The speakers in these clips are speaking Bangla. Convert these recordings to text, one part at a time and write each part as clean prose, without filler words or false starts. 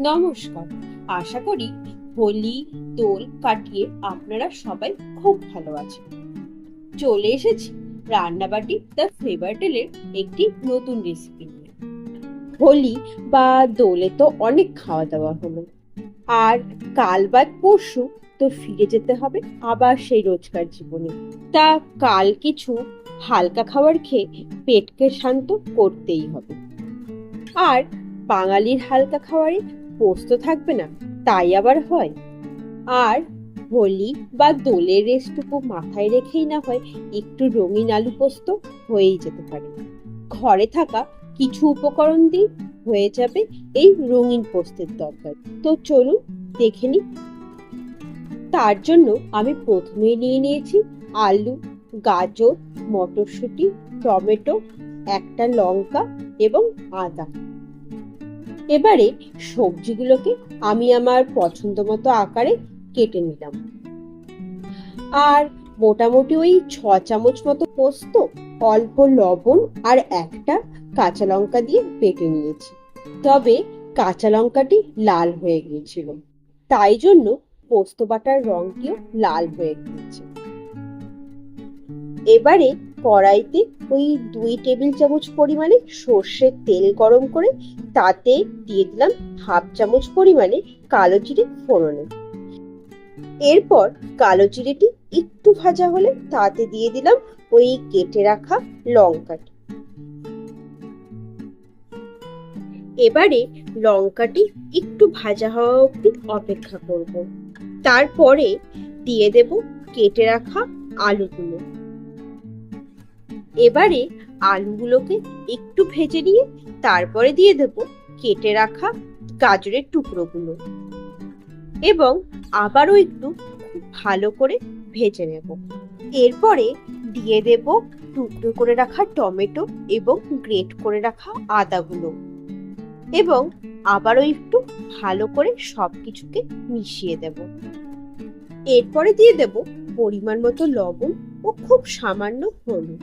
নমস্কার। আশা করি হোলি দোল কাটিয়ে আপনারা সবাই খুব ভালো আছেন। চলে এসেছি রান্নাবাটি দ্য ফ্লেভার টেলের একটি নতুন রেসিপি নিয়ে। হোলি বা দোলে তো অনেক খাওয়া দাওয়া হলো, আর কাল বাদ পরশু তো ফিরে যেতে হবে আবার সেই রোজকার জীবনে। তা কাল কিছু হালকা খাবার খেয়ে পেটকে শান্ত করতেই হবে। আর বাঙালির হালকা খাবারে পোস্ত থাকবে না তাই আবার হয়? আর হোলি বা দোলের রেসটুকু মাথায় রেখেই না হয় একটু রঙিন আলু পোস্ত হয়েই যেতে পারে। ঘরে থাকা কিছু উপকরণ দিয়ে হয়ে যাবে এই রঙিন পোস্তের তরকারি। তো চলুন দেখে নিই। তার জন্য আমি প্রথমেই নিয়ে নিয়েছি আলু, গাজর, মটরশুঁটি, টমেটো, একটা লঙ্কা এবং আদা। এবারে সবজিগুলোকে আমি আমার পছন্দ মতো আকারে কেটে নিলাম। আর মোটামুটি ওই 6 চামচ মতো পোস্ত, অল্প লবণ আর একটা কাঁচা লঙ্কা দিয়ে বেটে নিয়েছি। তবে কাঁচা লঙ্কাটি লাল হয়ে গিয়েছিল, তাই জন্য পোস্ত বাটার রংটিও লাল হয়ে গিয়েছে। এবারে কড়াইতে ওই 2 টেবিল চামচ পরিমাণে সর্ষের তেল গরম করে তাতে দিয়ে দিলাম হাফ চামচ পরিমাণে কালো জিরে ফোড়নে। এরপর কালো জিরেটি একটু ভাজা হলে তাতে দিয়ে দিলাম ওই কেটে রাখা লঙ্কাটি। এবারে লঙ্কাটি একটু ভাজা হওয়া অবধি অপেক্ষা করব। তারপরে দিয়ে দেব কেটে রাখা আলুগুলো। এবারে আলুগুলোকে একটু ভেজে নিয়ে তারপরে দিয়ে দেব কেটে রাখা গাজরের টুকরোগুলো এবং আবারও একটু ভালো করে ভেজে নেব। এরপরে দিয়ে দেব টুকরো করে রাখা টমেটো এবং গ্রেট করে রাখা আদাগুলো এবং আবারও একটু ভালো করে সবকিছুকে মিশিয়ে দেব। এরপরে দিয়ে দেব পরিমাণ মতো লবণ ও খুব সামান্য হলুদ।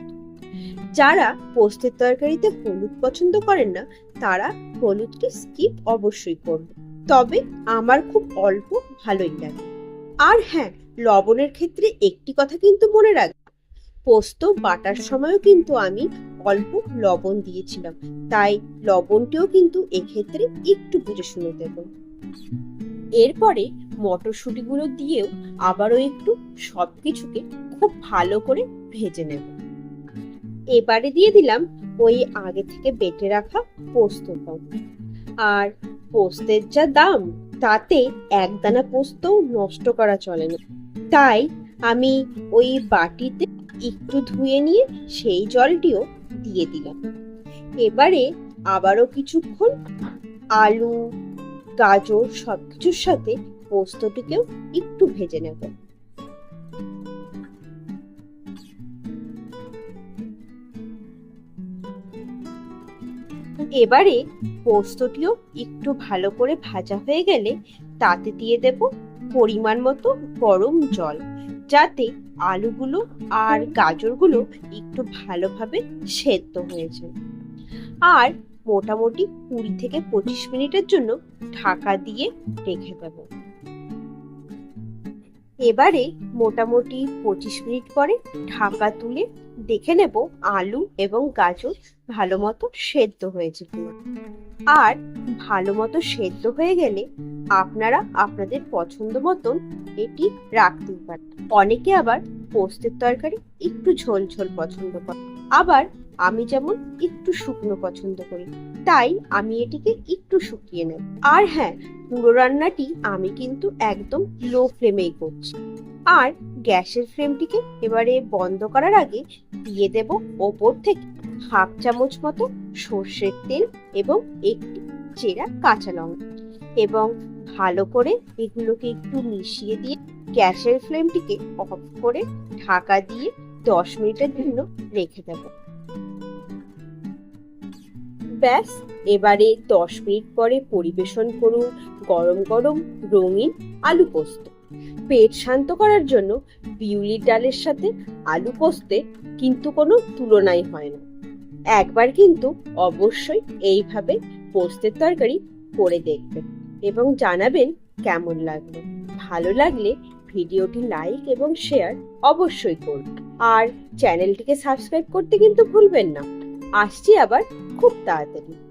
যারা পোস্তের তরকারিতে হলুদ পছন্দ করেন না তারা হলুদকে স্কিপ অবশ্যই করবে, তবে আমার খুব অল্প ভালোই লাগে। আর হ্যাঁ, লবণের ক্ষেত্রে একটি কথা কিন্তু মনে রাখবেন, পোস্ত বাটার সময়ও কিন্তু আমি অল্প লবণ দিয়েছিলাম, তাই লবণটিও কিন্তু এক্ষেত্রে একটু বুঝে শুনে দেব। এরপরে মটরশুঁটিগুলো দিয়েও আবারও একটু সবকিছুকে খুব ভালো করে ভেজে নেব। এবারে দিয়ে দিলাম ওই আগে থেকে বেটে রাখা পোস্তটা। আর পোস্তের যা দাম, তাতে একদানা পোস্ত নষ্ট করা চলে না, তাই আমি ওই বাটিতে একটু ধুয়ে নিয়ে সেই জলটিও দিয়ে দিলাম। এবারে আবারও কিছুক্ষণ আলু, গাজর সবকিছুর সাথে পোস্তটিকেও একটু ভেজে নেব। এবারে পোস্তটিও একটু ভালো করে ভাজা হয়ে গেলে তাতে দিয়ে দেব পরিমাণ মতো গরম জল, যাতে আলুগুলো আর গাজরগুলো একটু ভালোভাবে সেদ্ধ হয়ে যায়। আর মোটামুটি 20 থেকে 25 মিনিটের জন্য ঢাকা দিয়ে রেখে দেব। এবারে মোটামুটি 25 মিনিট পরে ঢাকা তুলে দেখে নেব আলু এবং গাজর ভালো মতো সেদ্ধ হয়েছে কিনা। আর ভালো মতো সেদ্ধ হয়ে গেলে আপনারা আপনাদের পছন্দ মতন এটি রাখতে পারেন। অনেকে আবার পোস্তের তরকারি একটু ঝোল ঝোল পছন্দ করে, আবার আমি যেমন একটু শুকনো পছন্দ করি, তাই আমি এটিকে একটু শুকিয়ে নেব। আর হ্যাঁ, পুরো রান্নাটি আমি কিন্তু একদম লো ফ্লেমেই করছি। আর গ্যাসের ফ্লেমটিকে এবারে বন্ধ করার আগে দিয়ে দেব ওপর থেকে হাফ চামচ মতো সর্ষের তেল এবং একটি চেরা কাঁচা লঙ্কা এবং ভালো করে এগুলোকে একটু মিশিয়ে দিয়ে গ্যাসের ফ্লেমটিকে অফ করে ঢাকা দিয়ে 10 মিনিটের জন্য রেখে দেব। ব্যাস, এবারে 10 মিনিট পরে পরিবেশন করুন গরম গরম রঙিন আলু পোস্ত। পেট শান্ত করার জন্য বিউলির ডালের সাথে আলু পোস্তে কিন্তু কোনো তুলনাই হয় না। একবার কিন্তু অবশ্যই এইভাবে পোস্তের তরকারি করে দেখবেন। এবং জানাবেন কেমন লাগলো। ভালো লাগলে ভিডিওটি লাইক এবং শেয়ার অবশ্যই করুন। আর চ্যানেলটিকে সাবস্ক্রাইব করতে কিন্তু ভুলবেন না। আসছি আবার খুব তাড়াতাড়ি।